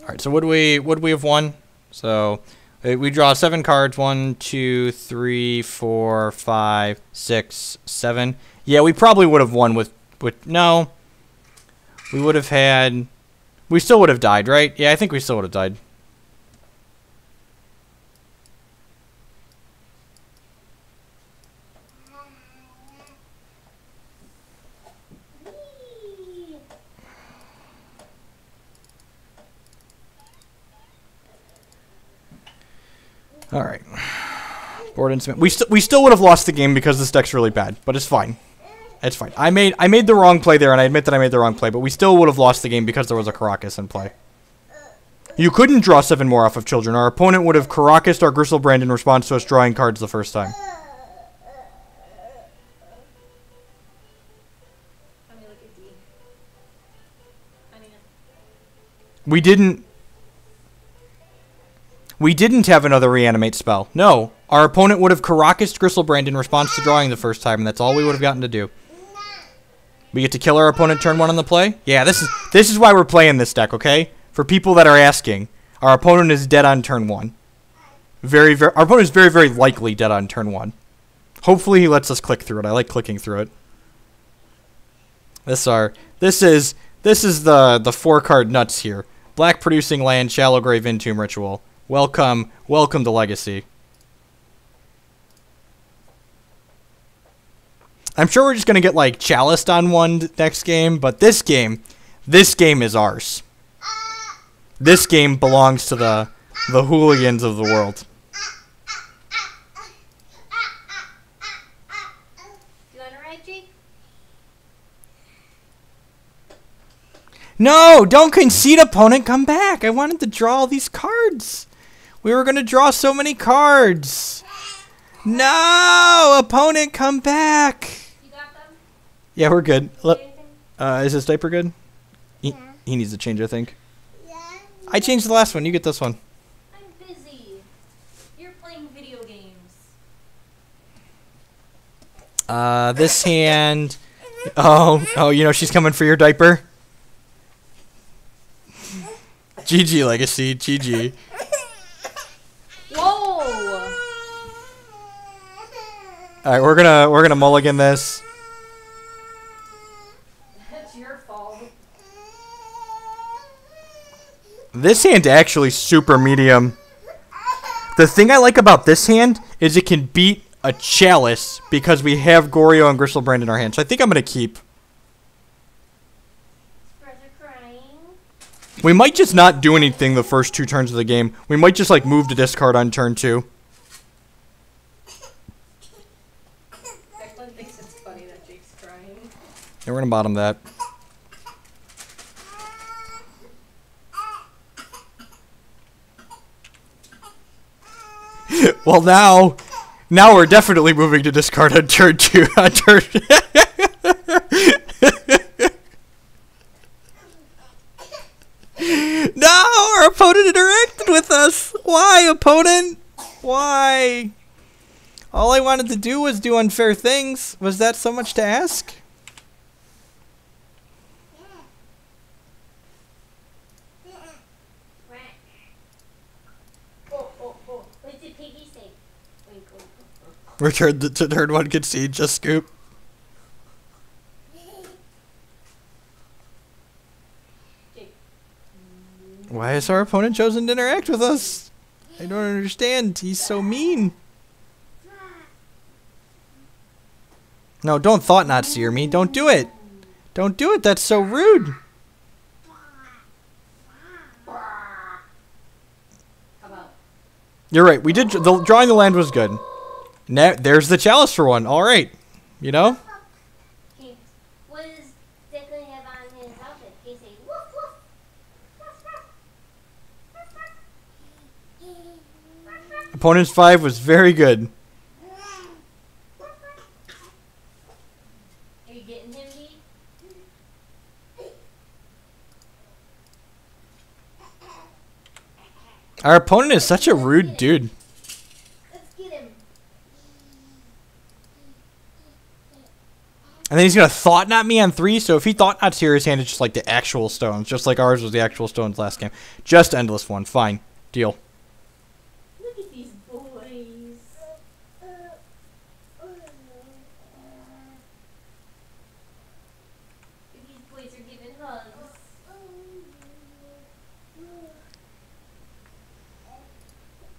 right, so would we have won? So we draw 7 cards. 1, 2, 3, 4, 5, 6, 7. Yeah, we probably would have won with no. We would have had. We still would have died, right? Yeah, I think we still would have died. All right. Board and Smith. We still would have lost the game because this deck's really bad, but it's fine. It's fine. I made the wrong play there, and I admit that I made the wrong play, but we still would have lost the game because there was a Caracas in play. You couldn't draw 7 more off of Children. Our opponent would have Caracased our Gristlebrand in response to us drawing cards the first time. We didn't have another reanimate spell. No. Our opponent would have Caracased Gristlebrand in response to drawing the first time, and that's all we would have gotten to do. We get to kill our opponent turn 1 on the play? Yeah, this is why we're playing this deck, okay? For people that are asking, our opponent is dead on turn 1. Our opponent is very, very likely dead on turn 1. Hopefully he lets us click through it. I like clicking through it. This is the 4-card nuts here. Black producing land, Shallow Grave Entomb Ritual. Welcome to Legacy. I'm sure we're just gonna get like chaliced on one next game, but this game is ours. This game belongs to the hooligans of the world. You wanna ride, Jake? No, don't concede, opponent. Come back. I wanted to draw all these cards. We were gonna draw so many cards. No, opponent, come back. You got them? Yeah, we're good. Is his diaper good? He needs to change, I think. Yeah. I changed the last one. You get this one. I'm busy. You're playing video games. This hand. Oh, you know she's coming for your diaper. GG Legacy, GG. Whoa! All right, we're gonna mulligan this. That's your fault. This hand actually super medium. The thing I like about this hand is it can beat a Chalice because we have Goryo and Gristlebrand in our hand. So I think I'm gonna keep. We might just not do anything the first 2 turns of the game. We might just like move to discard on turn 2. Declan thinks it's funny that Jake's crying. And we're gonna bottom that. Well, now we're definitely moving to discard on turn 2. On turn. No, our opponent interacted with us. Why, opponent? Why? All I wanted to do was do unfair things. Was that so much to ask? What did Piggy say? Return to turn 1 concede, just scoop. Why has our opponent chosen to interact with us? I don't understand. He's so mean. No, don't thought not seer me. Don't do it. Don't do it. That's so rude. You're right. We did. Drawing the land was good. Now, there's the Chalice for one. All right. You know? What does Declan have on his outfit? He say woof woof. Opponent's 5 was very good. Are you getting him, D? Our opponent is such a rude dude. Let's get him. And then he's gonna thought knot me on 3. So if he thought knots here, his hand is just like the actual stones, just like ours was the actual stones last game. Just endless one. Fine. Deal. Look at these boys. These boys are giving hugs.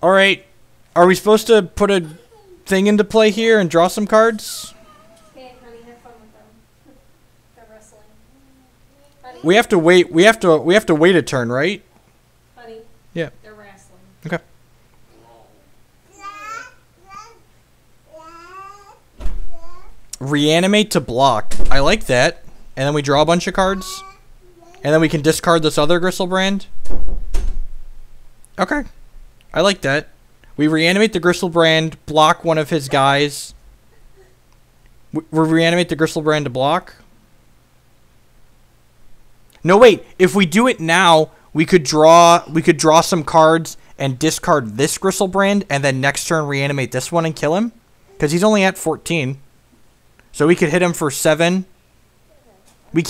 All right. Are we supposed to put a thing into play here and draw some cards? Okay, honey, have fun with them. They're wrestling. Honey? We have to wait. We have to wait a turn, right? Honey? Yeah. They're wrestling. Okay. Reanimate to block. I like that. And then we draw a bunch of cards. And then we can discard this other Gristlebrand. Okay. I like that. We reanimate the Gristlebrand, block one of his guys. We reanimate the Gristlebrand to block. No, wait. If we do it now, we could draw some cards and discard this Gristlebrand, and then next turn reanimate this one and kill him. Because he's only at 14. So we could hit him for 7.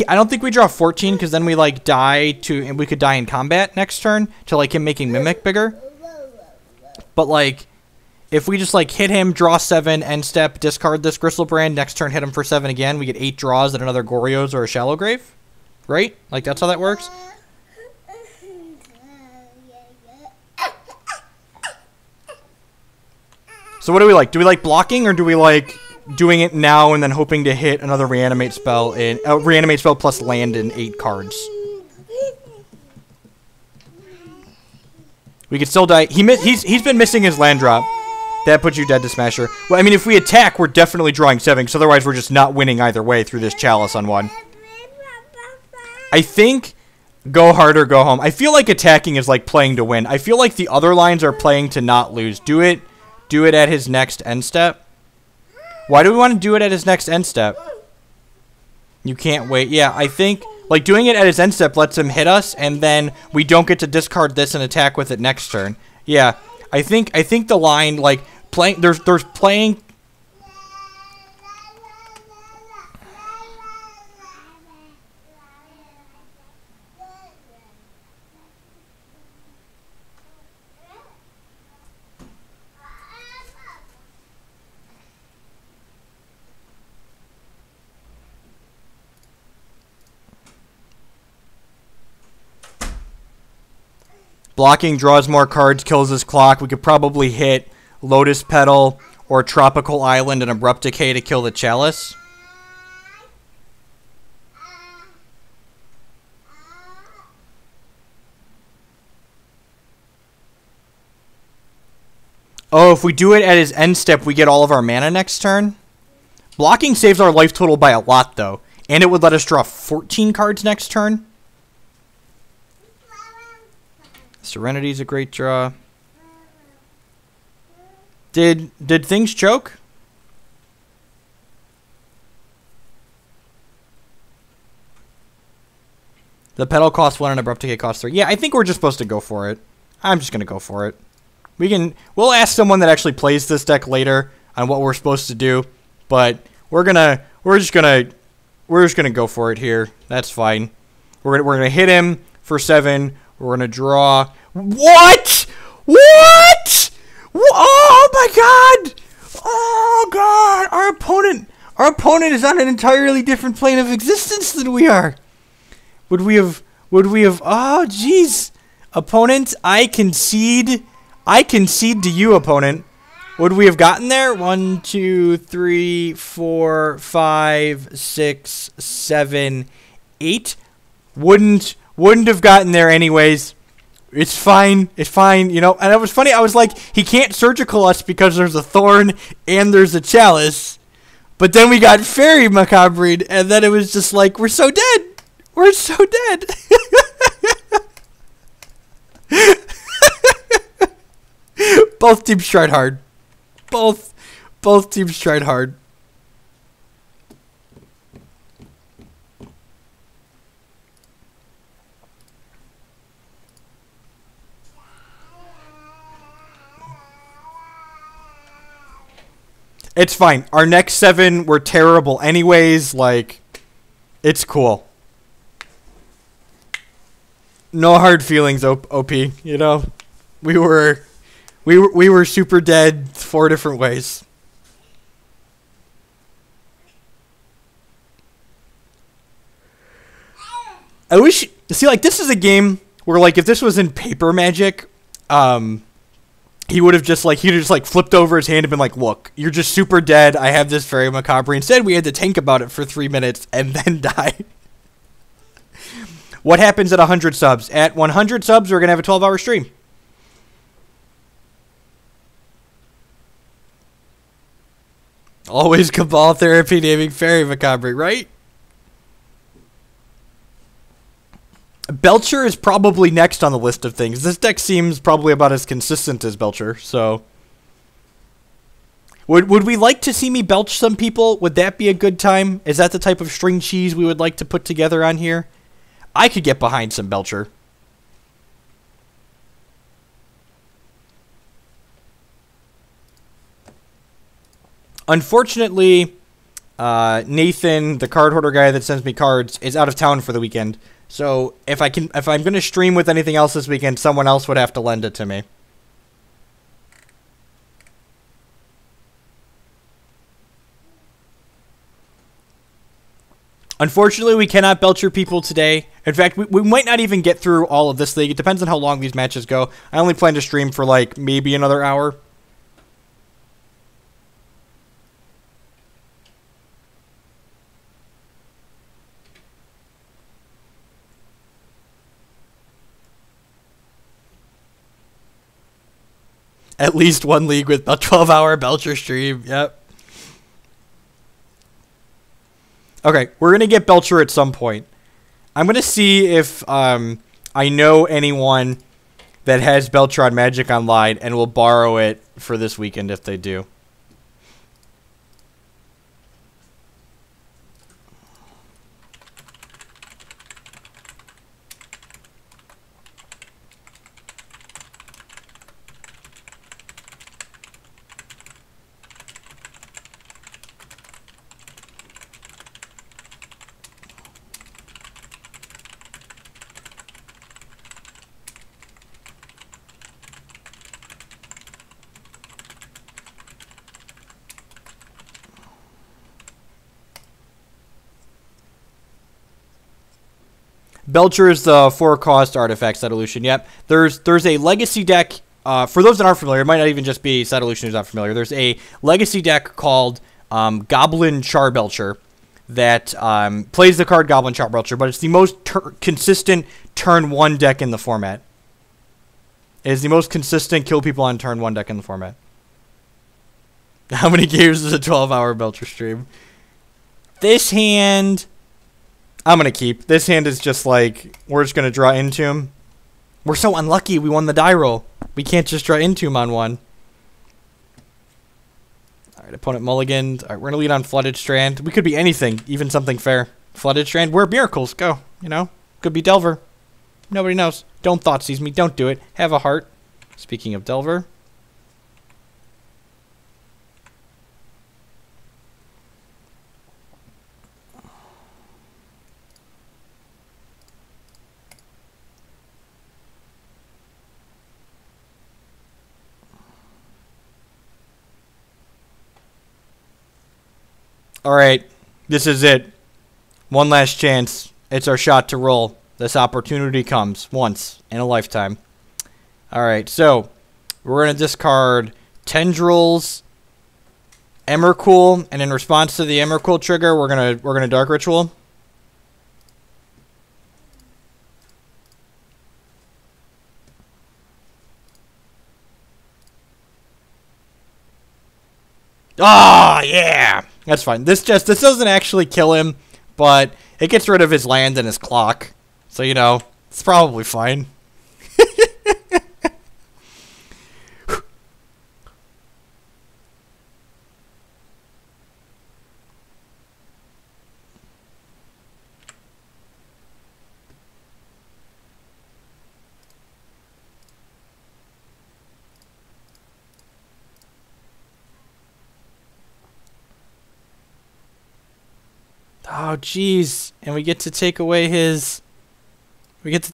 I don't think we draw 14, because then we like die to, and we could die in combat next turn to like him making Mimic bigger. But like, if we just like hit him, draw 7, end step, discard this Gristlebrand, next turn hit him for 7 again, we get 8 draws and another Goryo's or a Shallow Grave, right? Like that's how that works. So what do we like? Do we like blocking, or do we like doing it now and then hoping to hit another reanimate spell in reanimate spell plus land in 8 cards? We could still die. He's been missing his land drop. That puts you dead to Smasher. Well, I mean, if we attack, we're definitely drawing 7, because otherwise we're just not winning either way through this Chalice on 1. I think go hard or go home. I feel like attacking is like playing to win. I feel like the other lines are playing to not lose. Do it at his next end step. Why do we want to do it at his next end step? You can't wait. Yeah, I think like doing it at his end step lets him hit us, and then we don't get to discard this and attack with it next turn. Yeah, I think the line like playing there's playing. Blocking draws more cards, kills his clock. We could probably hit Lotus Petal or Tropical Island and Abrupt Decay to kill the Chalice. Oh, if we do it at his end step, we get all of our mana next turn. Blocking saves our life total by a lot, though. And it would let us draw 14 cards next turn. Serenity's a great draw. Did things choke? The Petal costs 1 and Abrupt Decay costs 3. Yeah, I think we're just supposed to go for it. I'm just gonna go for it. We'll ask someone that actually plays this deck later on what we're supposed to do, but we're just gonna go for it here. That's fine. We're gonna hit him for 7. We're gonna draw. What? What? Oh my God! Oh God! Our opponent is on an entirely different plane of existence than we are. Would we have? Oh jeez, opponent! I concede to you, opponent. Would we have gotten there? 1, 2, 3, 4, 5, 6, 7, 8. Wouldn't have gotten there anyways. It's fine. It's fine, you know. And it was funny. I was like, he can't surgical us because there's a thorn and there's a chalice. But then we got Fairy Macabre, and then it was just like, we're so dead. We're so dead. Both teams tried hard. Both teams tried hard. It's fine. Our next 7 were terrible anyways. Like, it's cool. No hard feelings, OP. You know, we were super dead 4 different ways. I wish. See, like, this is a game where, like, if this was in Paper Magic, he would have just flipped over his hand and been like, "Look, you're just super dead. I have this fairy macabre." Instead, we had to think about it for 3 minutes and then die. What happens at 100 subs? At 100 subs, we're gonna have a 12-hour stream. Always Cabal Therapy naming fairy macabre, right? Belcher is probably next on the list of things. This deck seems probably about as consistent as Belcher, so... Would we like to see me belch some people? Would that be a good time? Is that the type of string cheese we would like to put together on here? I could get behind some Belcher. Unfortunately, Nathan, the card hoarder guy that sends me cards, is out of town for the weekend. So if I'm going to stream with anything else this weekend, someone else would have to lend it to me. Unfortunately, we cannot Belcher people today. In fact, we might not even get through all of this league. It depends on how long these matches go. I only plan to stream for, like, maybe another hour. At least one league with a 12-hour Belcher stream. Yep. Okay, we're going to get Belcher at some point. I'm going to see if I know anyone that has Belcher on Magic Online and will borrow it for this weekend if they do. Belcher is the 4-cost artifact Settolution. Yep. There's a legacy deck. For those that aren't familiar, it might not even just be Settolution who's not familiar. There's a legacy deck called Goblin Charbelcher that plays the card Goblin Charbelcher, but it's the most consistent turn 1 deck in the format. It is the most consistent kill people on turn 1 deck in the format. How many games is a 12-hour Belcher stream? This hand... I'm going to keep. This hand is just like, we're just going to draw into him. We're so unlucky we won the die roll. We can't just draw into him on one. Alright, opponent mulliganed. Alright, we're going to lead on Flooded Strand. We could be anything, even something fair. Flooded Strand, where miracles go, you know? Could be Delver. Nobody knows. Don't Thoughtseize me. Don't do it. Have a heart. Speaking of Delver. Alright, this is it. One last chance. It's our shot to roll. This opportunity comes once in a lifetime. Alright, so we're going to discard Tendrils, Emrakul, and in response to the Emrakul trigger, we're gonna Dark Ritual. Oh, yeah! That's fine. This doesn't actually kill him, but it gets rid of his land and his clock. So, you know, it's probably fine. Oh, jeez. And we get to take away his... We get to